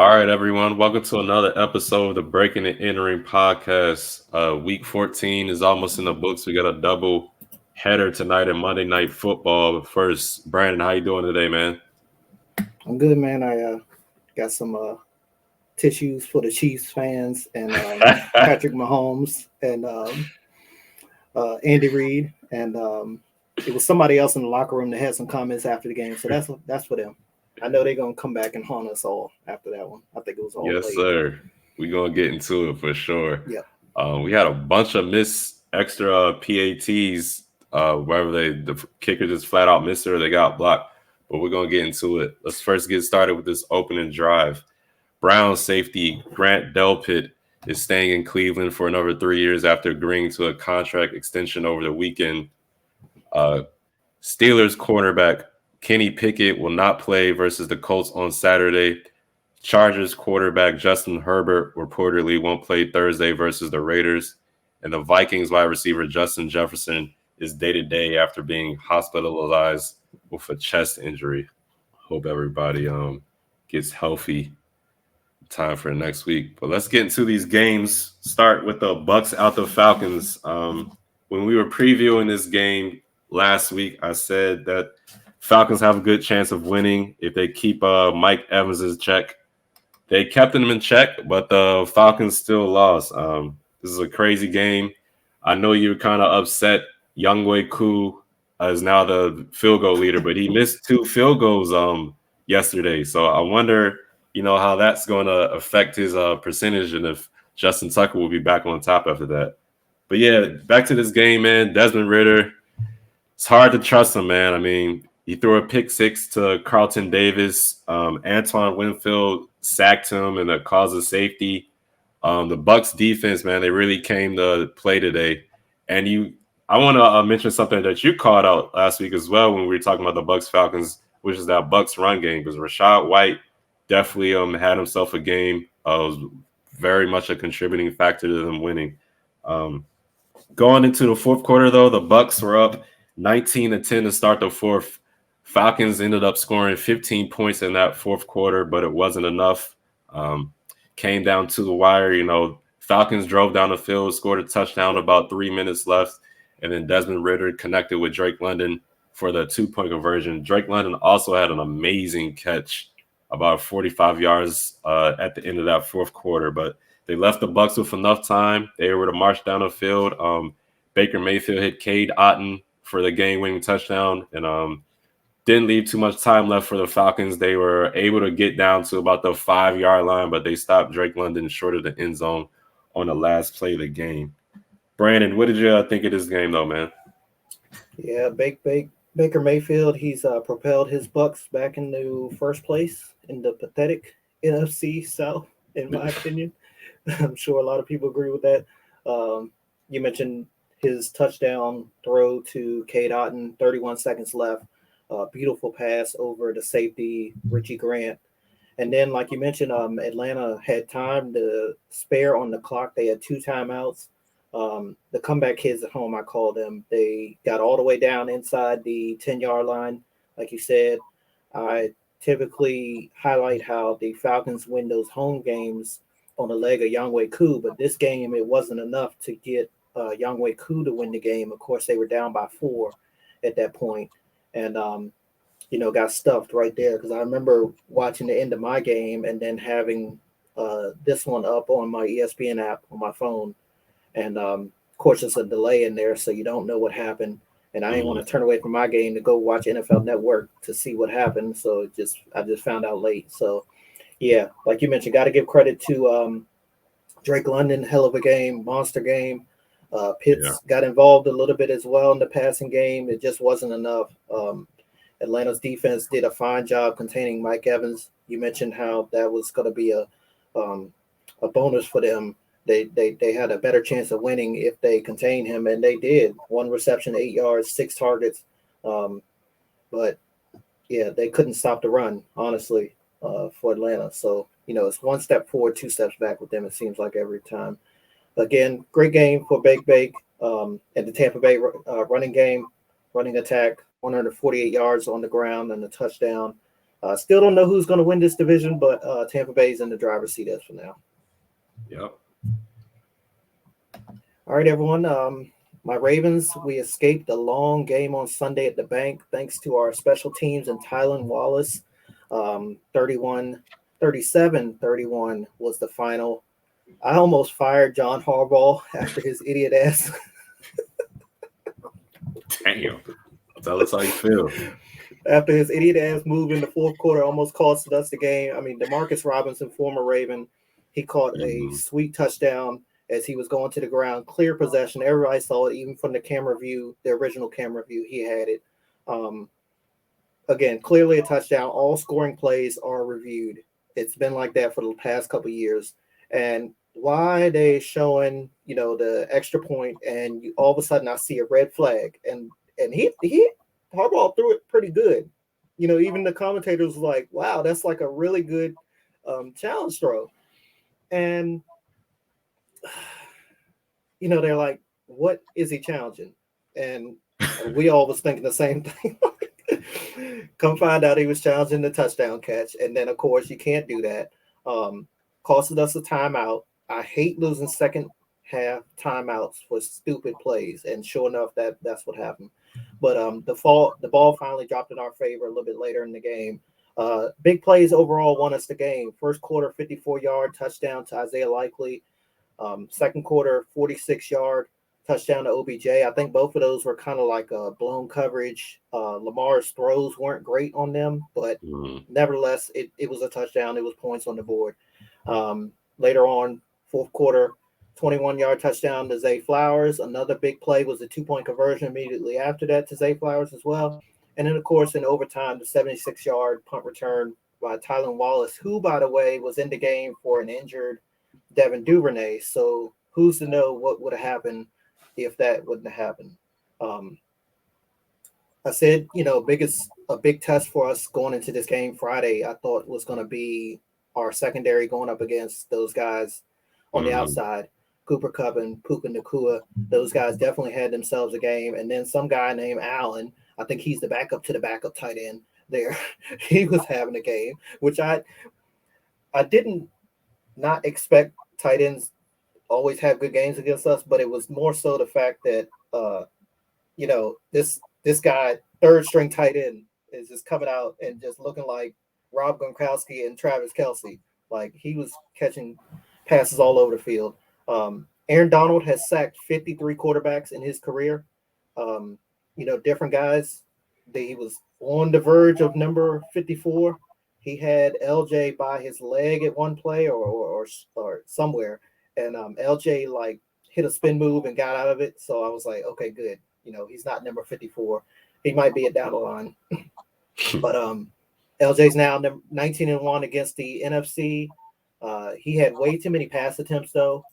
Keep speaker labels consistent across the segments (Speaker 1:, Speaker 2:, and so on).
Speaker 1: All right, everyone. Welcome to another episode of the Breaking and Entering podcast. Week 14 is almost in the books. We got a double header tonight in Monday Night Football. But first, Brandon, how you doing today, man?
Speaker 2: I'm good, man. I got some tissues for the Chiefs fans and Patrick Mahomes and Andy Reid, and it was somebody else in the locker room that had some comments after the game. So that's for them. I know they're gonna come back and haunt us all after that one. I think it was all
Speaker 1: Yes,
Speaker 2: played.
Speaker 1: sir. We're going to get into it for sure.
Speaker 2: Yep.
Speaker 1: We had a bunch of extra PATs, wherever the kicker just flat out missed it or they got blocked. But we're going to get into it. Let's first get started with this opening drive. Brown safety Grant Delpit is staying in Cleveland for another 3 years after agreeing to a contract extension over the weekend. Uh, Steelers cornerback Kenny Pickett will not play versus the Colts on Saturday. Chargers quarterback Justin Herbert reportedly won't play Thursday versus the Raiders. And the Vikings wide receiver Justin Jefferson is day-to-day after being hospitalized with a chest injury. Hope everybody gets healthy time for next week. But let's get into these games. Start with the Bucks out the Falcons. When we were previewing this game last week, I said that Falcons have a good chance of winning if they keep Mike Evans' check. They kept him in check, but the Falcons still lost. This is a crazy game. I know you're kind of upset. Younghoe Koo is now the field goal leader, but he missed 2 field goals yesterday. So I wonder, how that's going to affect his percentage and if Justin Tucker will be back on top after that. But yeah, back to this game, man. Desmond Ridder, it's hard to trust him, man. I mean, he threw a pick six to Carlton Davis. Antoine Winfield sacked him and it caused a safety. The Bucks defense, man, they really came to play today. And I want to mention something that you called out last week as well when we were talking about the Bucks Falcons, which is that Bucks run game, because Rashad White definitely had himself a game. Was very much a contributing factor to them winning. Going into the fourth quarter, though, the Bucks were up 19-10 to start the fourth. Falcons ended up scoring 15 points in that fourth quarter, but it wasn't enough. Came down to the wire. Falcons drove down the field, scored a touchdown, about 3 minutes left, and then Desmond Ridder connected with Drake London for the 2-point conversion. Drake London also had an amazing catch, about 45 yards at the end of that fourth quarter, but they left the Bucks with enough time. They were to march down the field. Baker Mayfield hit Cade Otton for the game-winning touchdown, and didn't leave too much time left for the Falcons. They were able to get down to about the 5-yard line, but they stopped Drake London short of the end zone on the last play of the game. Brandon, what did you think of this game, though, man?
Speaker 2: Yeah, Baker Mayfield. He's propelled his Bucks back into first place in the pathetic NFC South, in my opinion. I'm sure a lot of people agree with that. You mentioned his touchdown throw to Cade Otton, 31 seconds left. Beautiful pass over the safety, Richie Grant. And then, like you mentioned, Atlanta had time to spare on the clock. They had 2 timeouts. The comeback kids at home, I call them, they got all the way down inside the 10-yard line. Like you said, I typically highlight how the Falcons win those home games on the leg of Younghoe Koo, but this game, it wasn't enough to get Younghoe Koo to win the game. Of course, they were down by 4 at that point. And, got stuffed right there because I remember watching the end of my game and then having this one up on my ESPN app on my phone. And, of course, there's a delay in there, so you don't know what happened. And I didn't want to turn away from my game to go watch NFL Network to see what happened. So I just found out late. So, yeah, like you mentioned, got to give credit to Drake London, hell of a game, monster game. Pitts got involved a little bit as well in the passing game. It just wasn't enough. Atlanta's defense did a fine job containing Mike Evans. You mentioned how that was going to be a bonus for them. They had a better chance of winning if they contained him, and they did. 1 reception, 8 yards, 6 targets. But, yeah, they couldn't stop the run, honestly, for Atlanta. So, it's 1 step forward, 2 steps back with them, it seems like every time. Again, great game for Bake and the Tampa Bay running attack, 148 yards on the ground and a touchdown. Still don't know who's going to win this division, but Tampa Bay's in the driver's seat as for now.
Speaker 1: Yep.
Speaker 2: All right, everyone. My Ravens, we escaped a long game on Sunday at the bank thanks to our special teams and Tylan Wallace. 31 37-31 was the final. I almost fired John Harbaugh after his idiot ass.
Speaker 1: Damn. Tell us how you feel.
Speaker 2: After his idiot ass move in the fourth quarter almost cost us the game. I mean, Demarcus Robinson, former Raven, he caught a
Speaker 1: Mm-hmm.
Speaker 2: sweet touchdown as he was going to the ground. Clear possession. Everybody saw it, even from the camera view, the original camera view. He had it. Um, Again, clearly a touchdown. All scoring plays are reviewed. It's been like that for the past couple of years. And why are they showing, the extra point and all of a sudden I see a red flag and he Harbaugh threw it pretty good. Even the commentators was like, wow, that's like a really good challenge throw. And they're like, what is he challenging? And we all was thinking the same thing. Come find out he was challenging the touchdown catch. And then, of course, you can't do that. Costed us a timeout. I hate losing second half timeouts for stupid plays. And sure enough, that's what happened. But the ball finally dropped in our favor a little bit later in the game. Big plays overall won us the game. First quarter, 54-yard touchdown to Isaiah Likely. Second quarter, 46-yard touchdown to OBJ. I think both of those were kind of like a blown coverage. Lamar's throws weren't great on them, but nevertheless, it was a touchdown. It was points on the board. Later on, fourth quarter, 21-yard touchdown to Zay Flowers. Another big play was a 2-point conversion immediately after that to Zay Flowers as well. And then, of course, in overtime, the 76-yard punt return by Tylan Wallace, who, by the way, was in the game for an injured Devin Duvernay. So who's to know what would have happened if that wouldn't have happened. I said, a big test for us going into this game Friday, I thought was going to be our secondary going up against those guys on the outside, Cooper Kupp and Puka Nacua. Those guys definitely had themselves a game. And then some guy named Allen, I think he's the backup to the backup tight end there. He was having a game, which I didn't not expect tight ends always have good games against us, but it was more so the fact that this guy, third string tight end, is just coming out and just looking like Rob Gronkowski and Travis Kelce. Like he was catching passes all over the field. Aaron Donald has sacked 53 quarterbacks in his career. Different guys. He was on the verge of number 54. He had LJ by his leg at one play or somewhere, and LJ like hit a spin move and got out of it. So I was like, okay, good. He's not number 54. He might be it down the line. But LJ's now 19-1 against the NFC. He had way too many pass attempts though.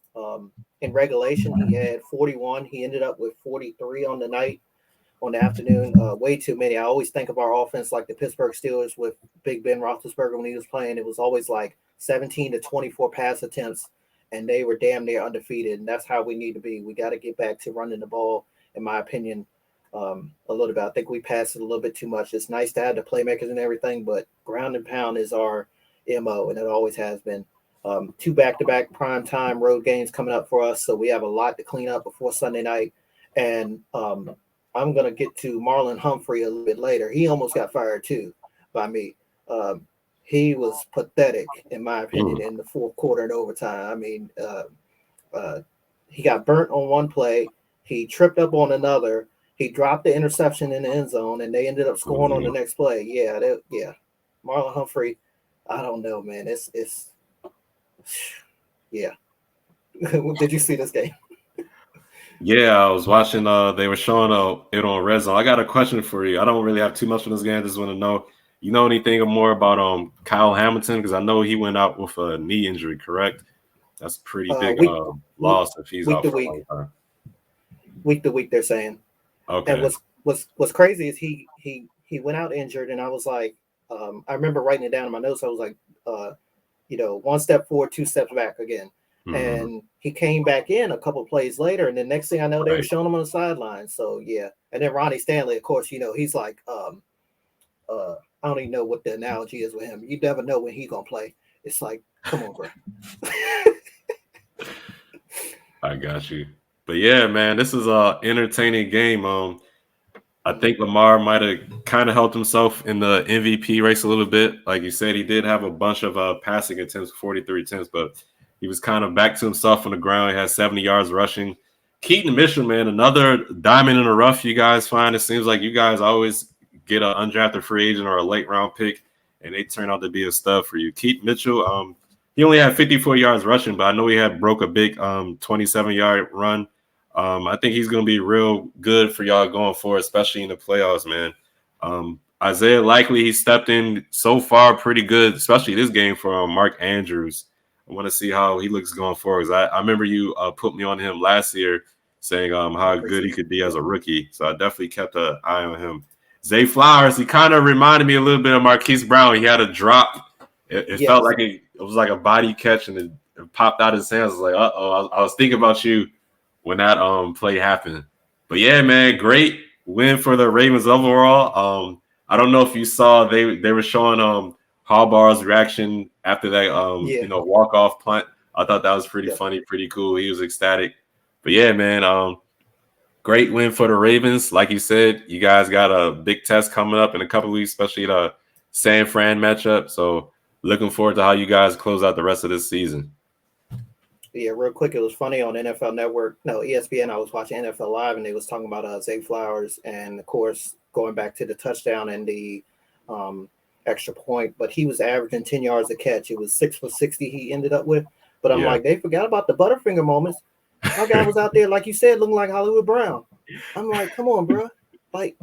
Speaker 2: In regulation, he had 41. He ended up with 43 on the afternoon. Way too many. I always think of our offense like the Pittsburgh Steelers with Big Ben Roethlisberger when he was playing. It was always like 17 to 24 pass attempts, and they were damn near undefeated. And that's how we need to be. We got to get back to running the ball, in my opinion, a little bit. I think we passed it a little bit too much. It's nice to have the playmakers and everything, but ground and pound is our MO, and it always has been. 2 back-to-back primetime road games coming up for us, so we have a lot to clean up before Sunday night. And I'm going to get to Marlon Humphrey a little bit later. He almost got fired too by me. He was pathetic, in my opinion, in the fourth quarter and overtime. I mean, he got burnt on one play. He tripped up on another. He dropped the interception in the end zone, and they ended up scoring on the next play. Yeah. Marlon Humphrey, I don't know, man. It's yeah. Did you see this game?
Speaker 1: Yeah, I was watching. They were showing it on Red Zone. I got a question for you. I don't really have too much on this game. I just want to know, you know anything more about Kyle Hamilton? Because I know he went out with a knee injury. Correct? That's pretty big loss if he's out for a long time.
Speaker 2: Week to week, they're saying.
Speaker 1: Okay.
Speaker 2: And what's crazy is he went out injured, and I was like, I remember writing it down in my notes. I was like, one step forward, 2 steps back again. And he came back in a couple plays later, and the next thing I know, they were showing him on the sideline. So yeah, and then Ronnie Stanley, of course, he's like I don't even know what the analogy is with him. You never know when he's gonna play. It's like, come on, bro.
Speaker 1: I got you. But yeah, man, this is a entertaining game. I think Lamar might have kind of helped himself in the MVP race a little bit. Like you said, he did have a bunch of passing attempts, 43 attempts, but he was kind of back to himself on the ground. He had 70 yards rushing. Keaton Mitchell, man, another diamond in the rough you guys find. It seems like you guys always get an undrafted free agent or a late round pick, and they turn out to be a stud for you. Keaton Mitchell, he only had 54 yards rushing, but I know he had broke a big 27-yard run. I think he's going to be real good for y'all going forward, especially in the playoffs, man. Isaiah Likely, he stepped in so far pretty good, especially this game for Mark Andrews. I want to see how he looks going forward. I remember you put me on him last year saying how good he could be as a rookie. So I definitely kept an eye on him. Zay Flowers, he kind of reminded me a little bit of Marquise Brown. He had a drop. It felt like it was like a body catch, and it popped out his hands. I was like, uh-oh. I was thinking about you when that play happened. But yeah, man, great win for the Ravens overall. I don't know if you saw they were showing Harbaugh's reaction after that walk off punt. I thought that was pretty funny, pretty cool. He was ecstatic. But yeah, man, great win for the Ravens. Like you said, you guys got a big test coming up in a couple of weeks, especially the San Fran matchup. So looking forward to how you guys close out the rest of this season.
Speaker 2: Yeah, real quick, it was funny on NFL Network, no, ESPN. I was watching NFL Live, and they was talking about Zay Flowers, and of course, going back to the touchdown and the extra point. But he was averaging 10 yards a catch. It was 6 for 60 he ended up with. But I'm like, they forgot about the Butterfinger moments. My guy was out there, like you said, looking like Hollywood Brown. I'm like, come on, bro. Like,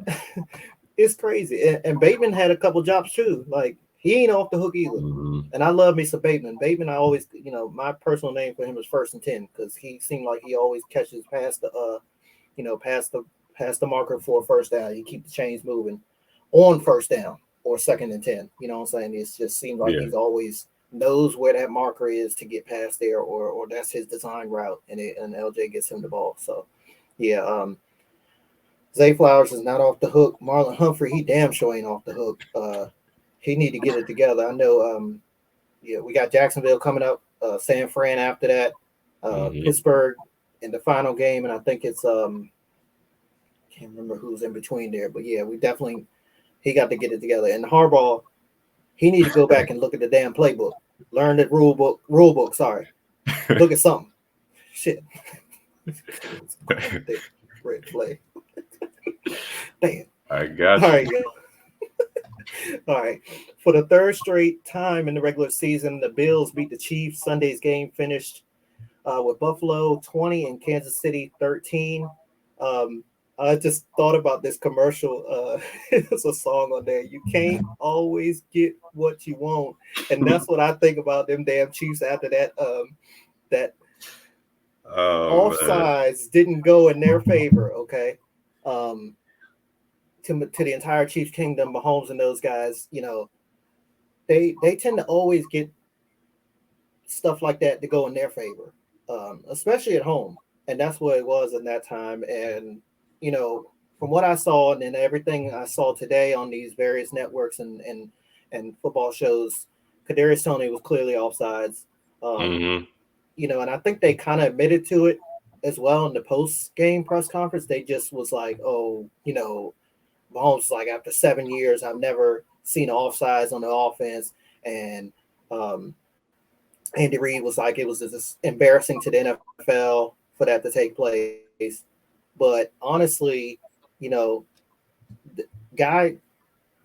Speaker 2: it's crazy. And Bateman had a couple drops too. Like, he ain't off the hook either.
Speaker 1: Mm-hmm.
Speaker 2: And I love me some Bateman. Bateman, I always, my personal name for him is 1st and 10 because he seemed like he always catches past the, past the marker for a first down. You keep the chains moving on first down or 2nd and 10. You know what I'm saying? It just seems like he's always knows where that marker is to get past there, or that's his design route, and LJ gets him the ball. So, yeah, Zay Flowers is not off the hook. Marlon Humphrey, he damn sure ain't off the hook. He need to get it together. I know. We got Jacksonville coming up, San Fran after that, Pittsburgh in the final game, and I think it's can't remember who's in between there, but yeah, he got to get it together. And Harbaugh, he need to go back and look at the damn playbook, learn the rule book. Sorry, look at something. Shit, red play. Damn.
Speaker 1: I got you.
Speaker 2: All right, yo. All right. For the 3rd straight time in the regular season, the Bills beat the Chiefs. Sunday's game finished with Buffalo 20 and Kansas City 13. I just thought about this commercial. It's a song on there. You can't always get what you want, and that's what I think about them damn Chiefs after that. That offsides didn't go in their favor. Okay. To the entire Chiefs kingdom, Mahomes and those guys, they tend to always get stuff like that to go in their favor, especially at home. And that's what it was in that time. And, from what I saw and everything I saw today on these various networks and football shows, Kadarius Toney was clearly offsides. And I think they kind of admitted to it as well in the post-game press conference. They just was like, Mahomes was like, after 7 years, I've never seen offsides on the offense. And Andy Reid was like, it was just embarrassing to the NFL for that to take place. But honestly, the guy,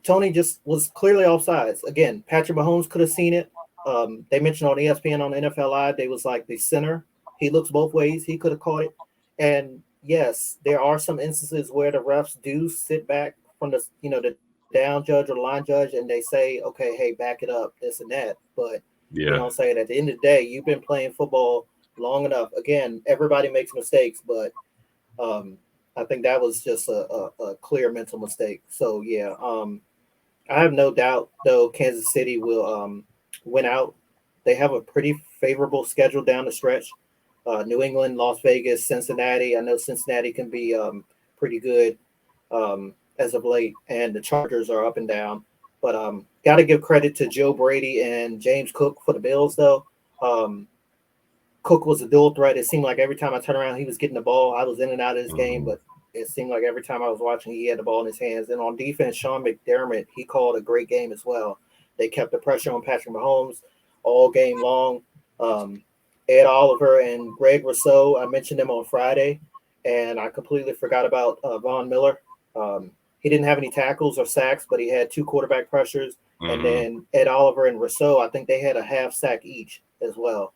Speaker 2: Tony just was clearly offsides. Again, Patrick Mahomes could have seen it. They mentioned on ESPN on NFL Live, they was like the center. He looks both ways. He could have caught it. And yes, there are some instances where the refs do sit back from the down judge or the line judge, and they say, okay, hey, back it up, this and that. But I'm saying at the end of the day, you've been playing football long enough. Again, everybody makes mistakes, but I think that was just a clear mental mistake. So yeah, I have no doubt though Kansas City will win out. They have a pretty favorable schedule down the stretch. New England, Las Vegas, Cincinnati. I know Cincinnati can be pretty good as of late, and the Chargers are up and down. But got to give credit to Joe Brady and James Cook for the Bills, though. Um, Cook was a dual threat. It seemed like every time I turned around, he was getting the ball. I was in and out of this game,
Speaker 1: Mhm.
Speaker 2: but it seemed like every time I was watching, he had the ball in his hands. And on defense, Sean McDermott, he called a great game as well. They kept the pressure on Patrick Mahomes all game long. Um, Ed Oliver and Greg Rousseau, I mentioned them on Friday, and I completely forgot about Von Miller. Um, he didn't have any tackles or sacks, but he had two quarterback pressures. And
Speaker 1: Mhm.
Speaker 2: then Ed Oliver and Rousseau, I think they had a half sack each as well.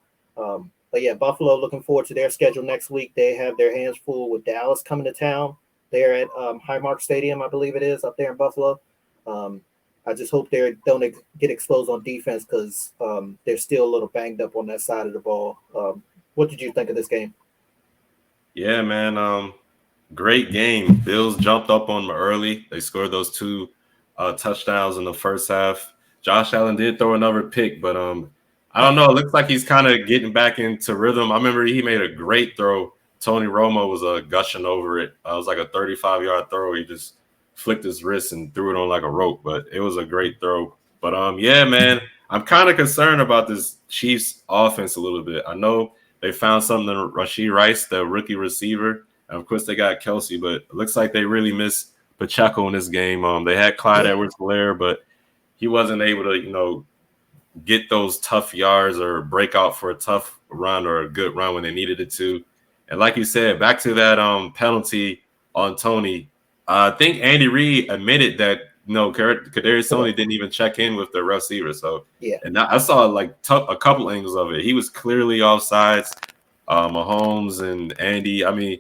Speaker 2: But yeah, Buffalo looking forward to their schedule next week. They have their hands full with Dallas coming to town. They're at Highmark Stadium, I believe it is, up there in Buffalo. Um, I just hope they don't get exposed on defense because they're still a little banged up on that side of the ball. What did you think of this game?
Speaker 1: Yeah, man. Great game. Bills jumped up on them early. They scored those two touchdowns in the first half. Josh Allen did throw another pick, but I don't know. It looks like he's kind of getting back into rhythm. I remember he made a great throw. Tony Romo was gushing over it. It was like a 35-yard throw. He just flicked his wrist and threw it on like a rope, but it was a great throw. But yeah, man, I'm kind of concerned about this Chiefs offense a little bit. I know they found something in Rashee Rice, the rookie receiver. And of course, they got Kelsey, but it looks like they really missed Pacheco in this game. They had Clyde
Speaker 2: Yeah,
Speaker 1: Edwards-Helaire, but he wasn't able to, get those tough yards or break out for a tough run or a good run when they needed it to. And like you said, back to that penalty on Tony. I think Andy Reid admitted that Kadarius Toney
Speaker 2: correct.
Speaker 1: didn't even check in with the receiver. So,
Speaker 2: Yeah,
Speaker 1: and I saw like a couple angles of it. He was clearly offsides. Mahomes and Andy. I mean,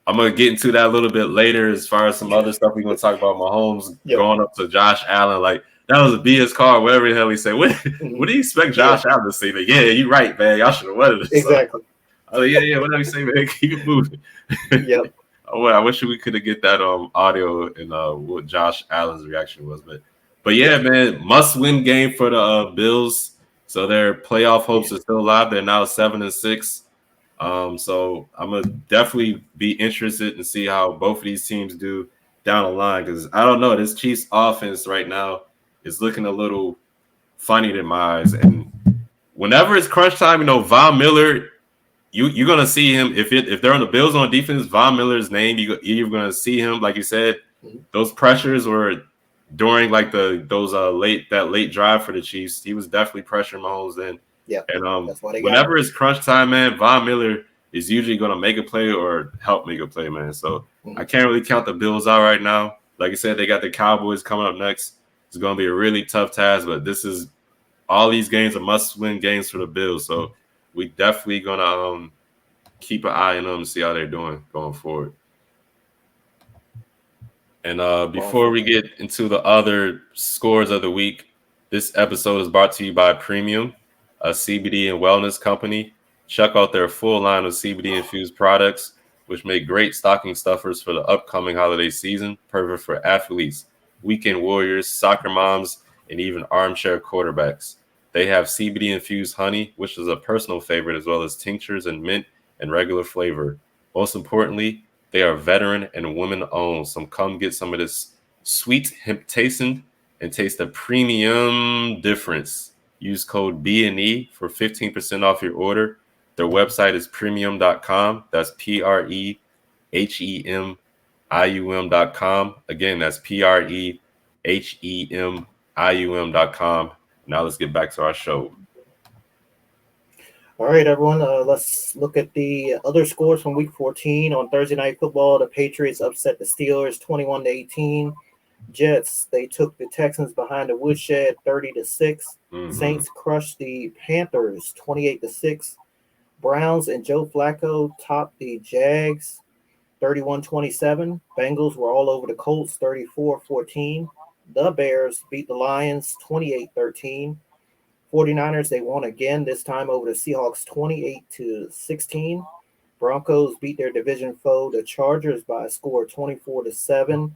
Speaker 1: I'm gonna get into that a little bit later as far as some
Speaker 2: yeah,
Speaker 1: other stuff we're gonna talk about. Mahomes
Speaker 2: yep,
Speaker 1: going up to Josh Allen, like that was a BS call, whatever the hell he said. What
Speaker 2: hmm
Speaker 1: do you expect
Speaker 2: yeah,
Speaker 1: Josh Allen to say? Like, yeah, you're right, man. Y'all should have won it. So
Speaker 2: exactly.
Speaker 1: I was like, yeah, whatever you say, man, keep it moving.
Speaker 2: Yep,
Speaker 1: Oh, well, I wish we could have get that audio and what Josh Allen's reaction was, but
Speaker 2: yeah,
Speaker 1: yeah, man, must win game for the Bills. So their playoff
Speaker 2: yeah.
Speaker 1: hopes are still alive. They're now 7-6. So I'm gonna definitely be interested and see how both of these teams do down the line because I don't know. This Chiefs offense right now is looking a little funny in my eyes. And whenever it's crunch time, Von Miller, you're gonna see him if they're on the Bills on defense. Von Miller's name, you're gonna see him. Like you said,
Speaker 2: Mhm.
Speaker 1: those pressures were during like those late drive for the Chiefs. He was definitely pressuring Mahomes then.
Speaker 2: Yep,
Speaker 1: And
Speaker 2: that's why they got him.
Speaker 1: whenever it's crunch time, man, Von Miller is usually gonna make a play or help make a play, man. So I
Speaker 2: Mhm.
Speaker 1: can't really count the Bills out right now. Like I said, they got the Cowboys coming up next. It's gonna be a really tough task, but this is all these games are must-win games for the Bills. So we definitely gonna keep an eye on them and see how they're doing going forward. And before
Speaker 2: Awesome.
Speaker 1: we get into the other scores of the week, this episode is brought to you by Premium, a CBD and wellness company. Check out their full line of CBD infused products, which make great stocking stuffers for the upcoming holiday season, perfect for athletes, weekend warriors, soccer moms, and even armchair quarterbacks. They have CBD infused honey, which is a personal favorite, as well as tinctures and mint and regular flavor. Most importantly, they are veteran and women owned. So come get some of this sweet hemp tasting and taste the premium difference. Use code B&E for 15% off your order. Their website is premium.com. That's PREHEMIUM.com. Again, that's PREHEMIUM.com. Now let's get back to our show.
Speaker 2: All right, everyone. Let's look at the other scores from Week 14 on Thursday Night Football. The Patriots upset the Steelers 21-18. Jets they took the Texans behind the woodshed 30-6.
Speaker 1: Mm-hmm.
Speaker 2: Saints crushed the Panthers 28-6. Browns and Joe Flacco topped the Jags 31-27. Bengals were all over the Colts 34-14. The Bears beat the Lions 28-13. 49ers, they won again, this time over the Seahawks 28-16. Broncos beat their division foe, the Chargers, by a score 24-7.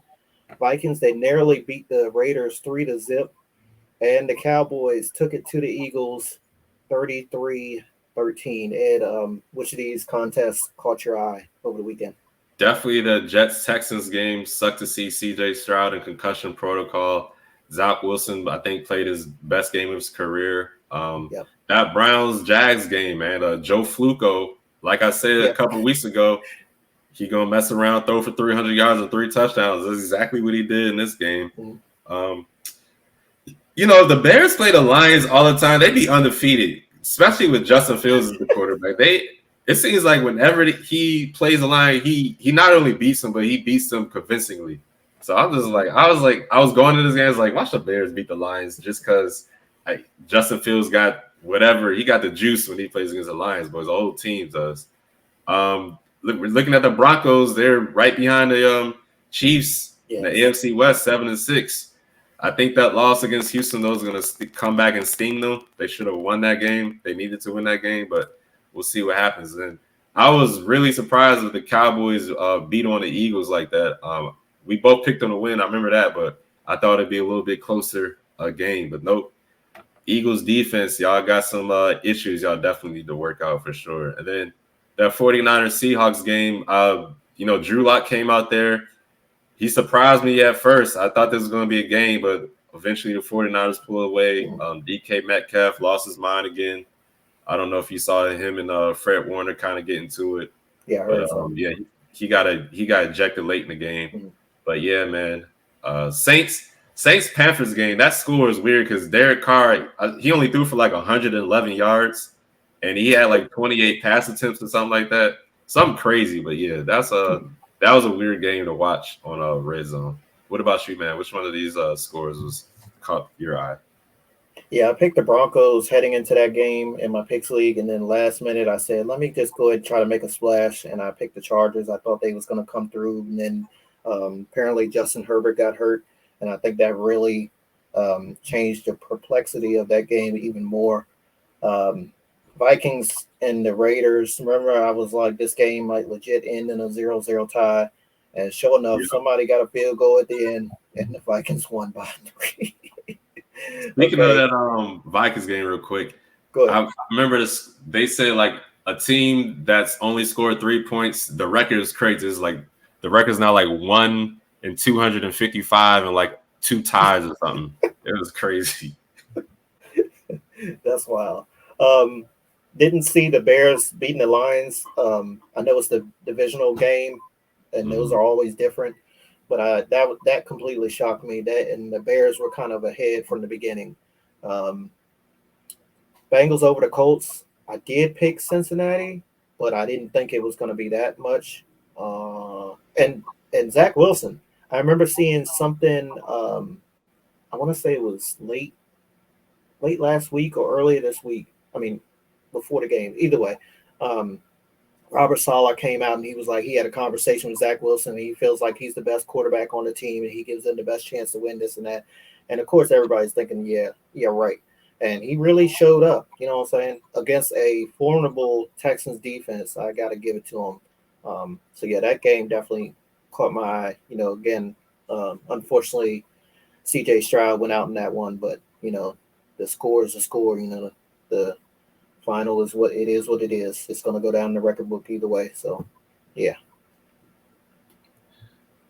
Speaker 2: Vikings, they narrowly beat the Raiders 3-0. And the Cowboys took it to the Eagles 33-13. Ed, which of these contests caught your eye over the weekend?
Speaker 1: Definitely the Jets Texans game. Sucked to see CJ Stroud in concussion protocol. Zach Wilson, I think, played his best game of his career.
Speaker 2: Yep.
Speaker 1: That Browns Jags game, man. Joe Flacco, like I said a
Speaker 2: Yep.
Speaker 1: couple weeks ago, he gonna mess around, throw for 300 yards and 3 touchdowns. That's exactly what he did in this game.
Speaker 2: Mhm.
Speaker 1: Um, if the Bears play the Lions all the time, they'd be undefeated, especially with Justin Fields as the quarterback. It seems like whenever he plays the Lion, he not only beats them, but he beats them convincingly. So I'm just like, I was going to this game, I was like, watch the Bears beat the Lions just because Justin Fields got whatever, he got the juice when he plays against the Lions, but his whole team does. We're looking at the Broncos, they're right behind the Chiefs in the
Speaker 2: Yes.
Speaker 1: AFC West, 7-6. I think that loss against Houston, though, is going to come back and sting them. They should have won that game. They needed to win that game, but we'll see what happens. And I was really surprised that the Cowboys beat on the Eagles like that. We both picked them to win. I remember that, but I thought it'd be a little bit closer game. But nope. Eagles defense, y'all got some issues y'all definitely need to work out for sure. And then that 49ers Seahawks game, Drew Lock came out there. He surprised me at first. I thought this was going to be a game, but eventually the 49ers pulled away. DK Metcalf lost his mind again. I don't know if you saw him and Fred Warner kind of get into it.
Speaker 2: Yeah, I
Speaker 1: But
Speaker 2: heard so.
Speaker 1: he got ejected late in the game.
Speaker 2: Mhm.
Speaker 1: But yeah, man, Saints Panthers game. That score is weird because Derek Carr he only threw for like 111 yards, and he had like 28 pass attempts or something like that. Something crazy, but yeah, that was a weird game to watch on Red Zone. What about you, man? Which one of these scores was caught your eye?
Speaker 2: Yeah, I picked the Broncos heading into that game in my picks league, and then last minute I said, let me just go ahead and try to make a splash, and I picked the Chargers. I thought they was going to come through, and then apparently Justin Herbert got hurt, and I think that really changed the perplexity of that game even more. Um, Vikings and the Raiders. Remember, I was like, this game might legit end in a 0-0 tie, and sure enough,
Speaker 1: Yeah.
Speaker 2: somebody got a field goal at the end, and the Vikings won by 3.
Speaker 1: Speaking of
Speaker 2: Okay,
Speaker 1: that Vikings game, real quick,
Speaker 2: go ahead.
Speaker 1: I remember this. They said like a team that's only scored 3 points, the record is crazy. It's like the record's now like 1 in 255 and like 2 ties or something. It was crazy.
Speaker 2: That's wild. Um, didn't see the Bears beating the Lions. I know it's the divisional game, and those
Speaker 1: Mhm.
Speaker 2: are always different. But that completely shocked me. That and the Bears were kind of ahead from the beginning. Um, Bengals over the Colts. I did pick Cincinnati, but I didn't think it was going to be that much. And Zach Wilson. I remember seeing something. I want to say it was late last week or earlier this week. I mean, before the game. Either way, um, Robert Sala came out and he was like, he had a conversation with Zach Wilson. And he feels like he's the best quarterback on the team and he gives them the best chance to win this and that. And of course, everybody's thinking, yeah, right. And he really showed up, you know what I'm saying, against a formidable Texans defense. I got to give it to him. So, yeah, that game definitely caught my eye. Again, unfortunately, CJ Stroud went out in that one, but, the score is a score. The final is what it is. What it is. It's going to go down in the record book either way. So, yeah.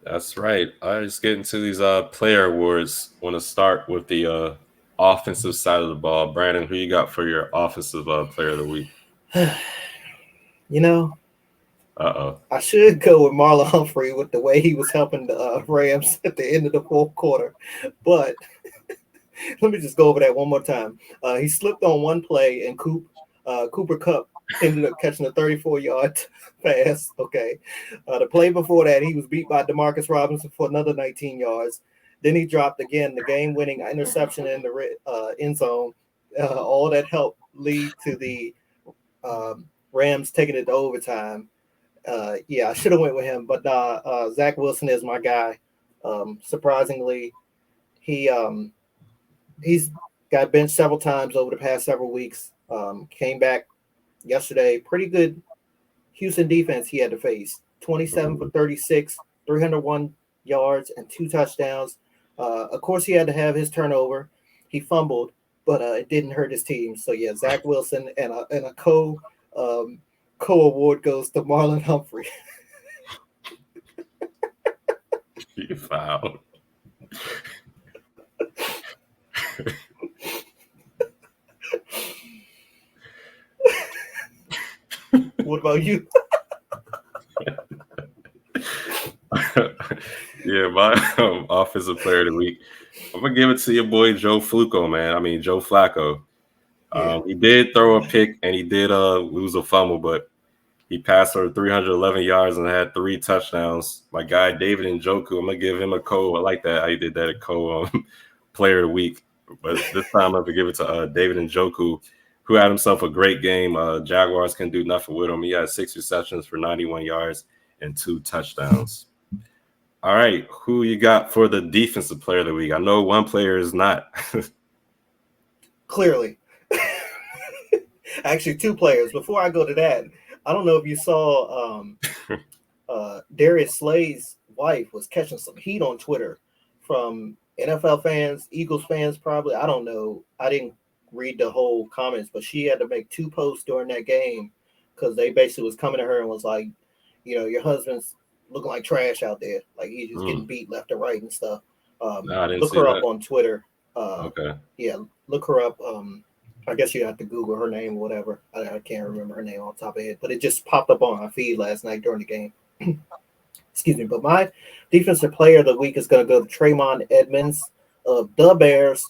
Speaker 1: That's right. I just get into these player awards. Want to start with the offensive side of the ball. Brandon, who you got for your offensive player of the week?
Speaker 2: you know,
Speaker 1: Uh-oh.
Speaker 2: I should go with Marlon Humphrey with the way he was helping the Rams at the end of the fourth quarter, but let me just go over that one more time. He slipped on one play, and Cooper Cup ended up catching a 34-yard pass. Okay. The play before that, he was beat by Demarcus Robinson for another 19 yards. Then he dropped again the game-winning interception in the end zone. All that helped lead to the Rams taking it to overtime. Yeah, I should have went with him, but Zach Wilson is my guy. Surprisingly, he he's got benched several times over the past several weeks. Came back yesterday. Pretty good Houston defense he had to face. 27 for 36, 301 yards, and 2 touchdowns. Of course, he had to have his turnover. He fumbled, but it didn't hurt his team. So yeah, Zach Wilson and a co award goes to Marlon Humphrey.
Speaker 1: You foul.
Speaker 2: What about you?
Speaker 1: Yeah, my offensive player of the week. I'm gonna give it to your boy Joe Flacco, man. I mean Joe Flacco.
Speaker 2: Yeah,
Speaker 1: He did throw a pick and he did lose a fumble, but he passed for 311 yards and had 3 touchdowns. My guy David Njoku, I'm gonna give him a I like that. How he did that, a player of the week. But this time I'm gonna give it to David Njoku, who had himself a great game. Jaguars can do nothing with him. He had 6 receptions for 91 yards and 2 touchdowns. All right, who you got for the defensive player of the week? I know one player is not.
Speaker 2: clearly. Actually, two players. Before I go to that, I don't know if you saw Darius Slay's wife was catching some heat on Twitter from NFL fans, Eagles fans, probably. I don't know. I didn't read the whole comments, but she had to make two posts during that game because they basically was coming to her and was like, your husband's looking like trash out there. Like he's just getting beat left and right and stuff.
Speaker 1: No, I didn't
Speaker 2: Look
Speaker 1: see
Speaker 2: her up
Speaker 1: that.
Speaker 2: on Twitter.
Speaker 1: Okay.
Speaker 2: Yeah, look her up. I guess you have to Google her name or whatever. I can't remember her name on top of my head, but it just popped up on my feed last night during the game. Excuse me. But my defensive player of the week is going to go to Tremont Edmonds of the Bears.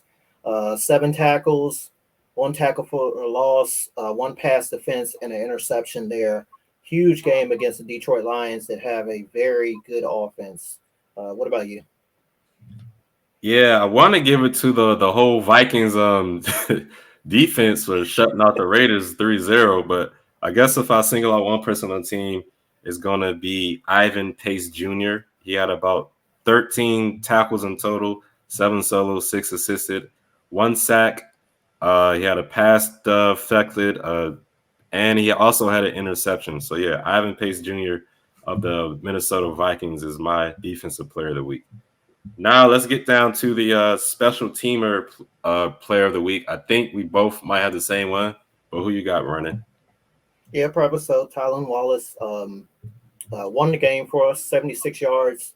Speaker 2: 7 tackles, 1 tackle for a loss, 1 pass defense, and an interception there. Huge game against the Detroit Lions that have a very good offense. What about you?
Speaker 1: Yeah, I want to give it to the whole Vikings defense for shutting out the Raiders 3-0, but I guess if I single out one person on the team, it's going to be Ivan Pace Jr. He had about 13 tackles in total, 7 solos, 6 assisted, 1 sack. He had a pass deflected, and he also had an interception. So yeah, Ivan Pace Jr. of the Minnesota Vikings is my defensive player of the week. Now let's get down to the special teamer player of the week. I think we both might have the same one, but who you got running?
Speaker 2: Yeah, probably so. Tylen Wallace won the game for us, 76 yards.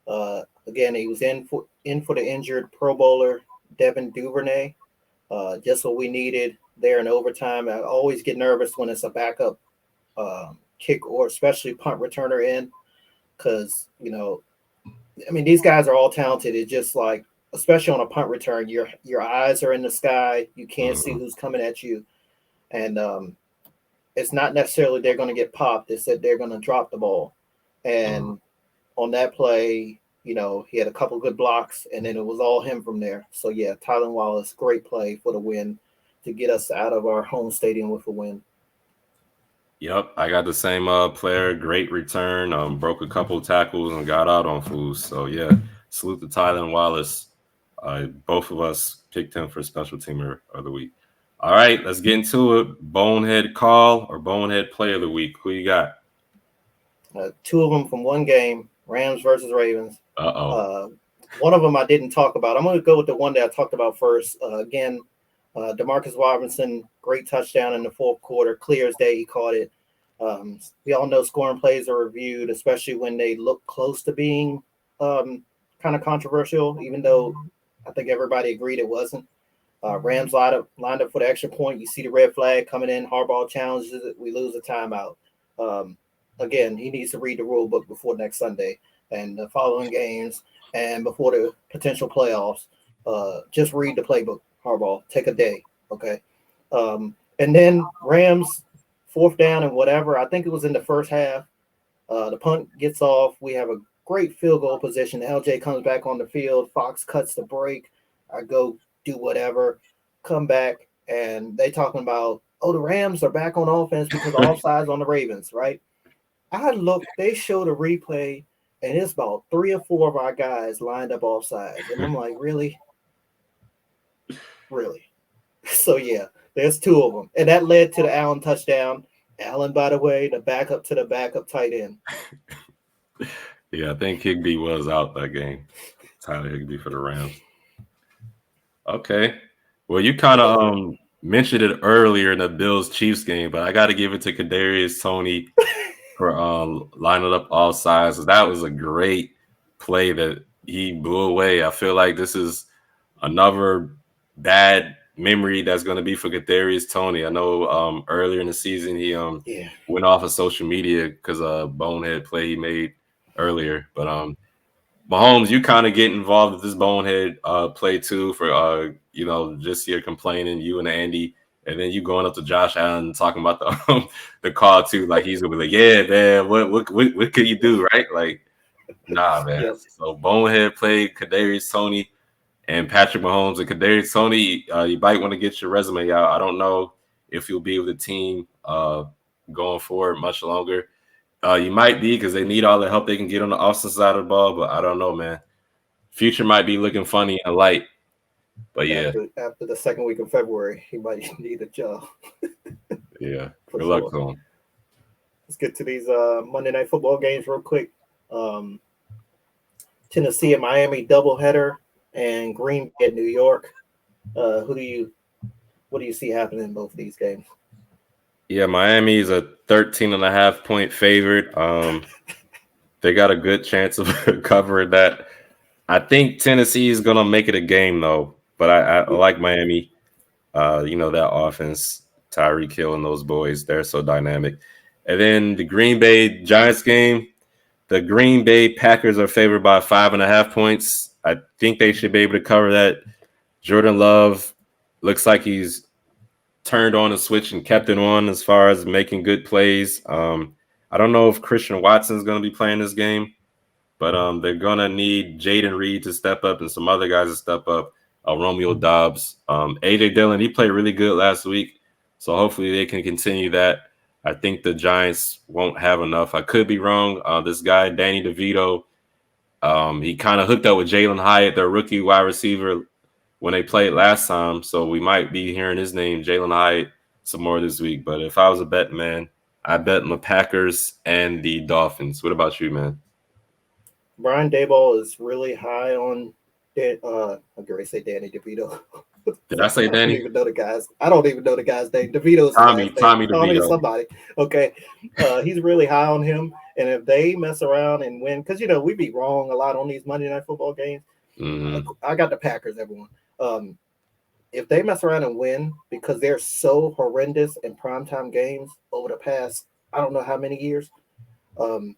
Speaker 2: Again, he was in for the injured Pro Bowler Devin Duvernay. Just what we needed there in overtime. I always get nervous when it's a backup kick or especially punt returner in because I mean these guys are all talented. It's just like especially on a punt return, your eyes are in the sky. You can't see
Speaker 1: Mm-hmm.
Speaker 2: who's coming at you, and it's not necessarily they're going to get popped. It's that they're going to drop the ball.
Speaker 1: Mm-hmm.
Speaker 2: And on that play, he had a couple good blocks, and then it was all him from there. So yeah, Tylen Wallace, great play for the win to get us out of our home stadium with a win.
Speaker 1: Yep, I got the same player. Great return. Broke a couple tackles and got out on fools. So yeah, salute to Tylen Wallace. Both of us picked him for special teamer of the week. All right, let's get into it. Bonehead call or bonehead player of the week. Who you got?
Speaker 2: Two of them from one game, Rams versus Ravens.
Speaker 1: Uh-oh.
Speaker 2: Uh, One of them I didn't talk about. I'm going to go with the one that I talked about first. Again, Demarcus Robinson, great touchdown in the fourth quarter, clear as day. He caught it. We all know scoring plays are reviewed, especially when they look close to being kind of controversial, even though I think everybody agreed it wasn't. Rams lined up for the extra point. You see the red flag coming in. Harbaugh challenges it. We lose a timeout. Um, Again, he needs to read the rule book before next Sunday and the following games and before the potential playoffs. Just read the playbook, Harbaugh. Take a day, okay? And then Rams, fourth down and whatever. I think it was in the first half. The punt gets off. We have a great field goal position. LJ comes back on the field. Fox cuts the break. I go do whatever, come back, and they talking about, oh, the Rams are back on offense because of offsides on the Ravens, right? I look, they showed a replay, and it's about 3 or 4 of our guys lined up off sides. And I'm like, really? Really? So, yeah, there's 2 of them. And that led to the Allen touchdown. Allen, by the way, the backup to the backup tight end.
Speaker 1: Yeah, I think Higby was out that game. Tyler Higby for the Rams. Okay. Well, you kind of mentioned it earlier in the Bills Chiefs game, but I got to give it to Kadarius Toney for lining up all sides. That was a great play that he blew away. I feel like this is another bad memory that's going to be for Kadarius Tony. I know earlier in the season he
Speaker 2: Yeah,
Speaker 1: went off of social media because a bonehead play he made earlier. But Mahomes, you kind of get involved with this bonehead play too for just your complaining, you and Andy, and then you going up to Josh Allen and talking about the the call too, like he's gonna be like, yeah, man, what could you do, right? Like, nah, man.
Speaker 2: yes.
Speaker 1: So bonehead play, Kadarius Tony and Patrick Mahomes and Kadarius Tony. You might want to get your resume out. I don't know if you'll be with the team going forward much longer. You might be because they need all the help they can get on the offensive side of the ball, but I don't know, man. Future might be looking funny in the light, but yeah,
Speaker 2: After the second week of February, he might need a job
Speaker 1: yeah.
Speaker 2: for
Speaker 1: Good luck
Speaker 2: sure.
Speaker 1: to him.
Speaker 2: Let's get to these Monday Night Football games real quick. Um, Tennessee and Miami doubleheader, and Green Bay at New York. Who do you What do you see happening in both of these games?
Speaker 1: Yeah, Miami is a 13.5 point favorite. They got a good chance of covering that. I think Tennessee is gonna make it a game though, but I like Miami. That offense, Tyreek Hill and those boys, they're so dynamic. And then the Green Bay Giants game, the Green Bay Packers are favored by 5.5 points. I think they should be able to cover that. Jordan Love looks like he's turned on a switch and kept it on as far as making good plays. I don't know if Christian Watson is going to be playing this game, but they're going to need Jaden Reed to step up and some other guys to step up. Romeo Dobbs, AJ Dillon, he played really good last week, so hopefully they can continue that. I think the Giants won't have enough. I could be wrong. This guy Danny DeVito, he kind of hooked up with Jalen Hyatt, their rookie wide receiver, when they played last time. So we might be hearing his name, Jalen Hyatt, some more this week. But if I was a bet man, I bet on the Packers and the Dolphins. What about you, man?
Speaker 2: Brian Dayball is really high on. I'm going to say Danny DeVito.
Speaker 1: Did I say
Speaker 2: I don't
Speaker 1: Danny?
Speaker 2: even know the guys. I don't even know the guy's name. DeVito's his
Speaker 1: Tommy,
Speaker 2: last name.
Speaker 1: Tommy
Speaker 2: Tommy
Speaker 1: DeVito.
Speaker 2: somebody. Okay, he's really high on him. And if they mess around and win, because we be wrong a lot on these Monday Night Football games.
Speaker 1: Mm-hmm.
Speaker 2: I got the Packers, everyone. If they mess around and win, because they're so horrendous in primetime games over the past, I don't know how many years, um,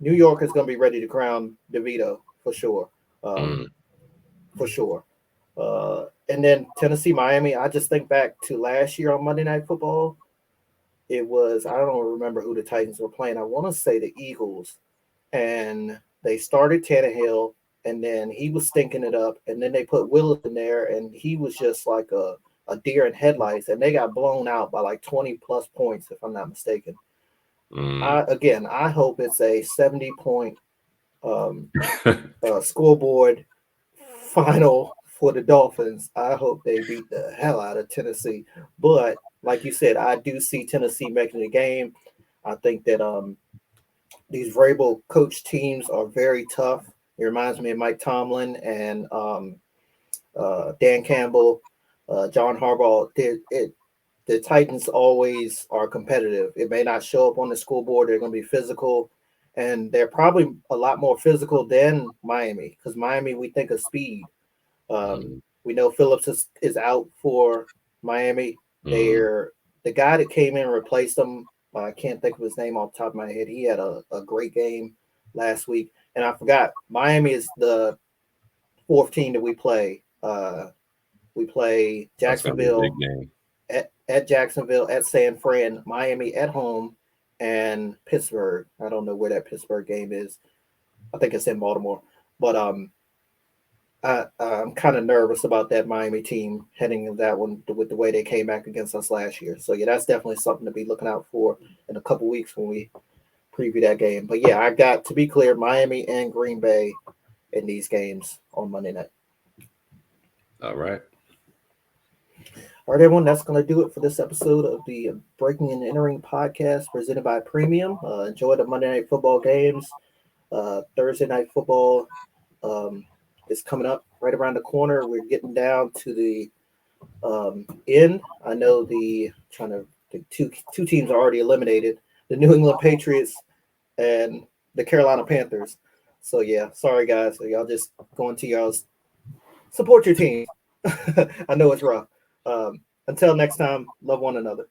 Speaker 2: New York is going to be ready to crown DeVito for sure.
Speaker 1: Mm-hmm.
Speaker 2: For sure. And then Tennessee, Miami. I just think back to last year on Monday Night Football. It was, I don't remember who the Titans were playing. I want to say the Eagles, and they started Tannehill, and then he was stinking it up, and then they put Willis in there, and he was just like a deer in headlights, and they got blown out by like 20 plus points, if I'm not mistaken. I hope it's a 70-point um, scoreboard final for the Dolphins. I hope they beat the hell out of Tennessee. But like you said, I do see Tennessee making the game. I think that these Vrabel coach teams are very tough. It reminds me of Mike Tomlin and Dan Campbell, John Harbaugh. The Titans always are competitive. It may not show up on the scoreboard. They're going to be physical, and they're probably a lot more physical than Miami, because Miami, we think of speed.
Speaker 1: Mm-hmm.
Speaker 2: We know Phillips is out for Miami.
Speaker 1: Mm-hmm.
Speaker 2: They're the guy that came in and replaced him. I can't think of his name off the top of my head. He had a great game last week, and I forgot. Miami is the fourth team that we play. We play
Speaker 1: That's gonna be a big
Speaker 2: Jacksonville
Speaker 1: game.
Speaker 2: at Jacksonville, at San Fran, Miami at home, and Pittsburgh. I don't know where that Pittsburgh game is. I think it's in Baltimore. But I'm kind of nervous about that Miami team heading into that one with the way they came back against us last year. So yeah, that's definitely something to be looking out for in a couple weeks when we preview that game. But yeah, I got to be clear, Miami and Green Bay in these games on Monday night.
Speaker 1: All right.
Speaker 2: All right, everyone, that's going to do it for this episode of the Breaking and Entering podcast presented by Premium. Enjoy the Monday Night Football games. Thursday Night Football is coming up right around the corner. We're getting down to the end. I know the two teams are already eliminated: the New England Patriots and the Carolina Panthers. So yeah, sorry guys, so y'all just going to y'all's support your team. I know it's rough. Until next time, love one another.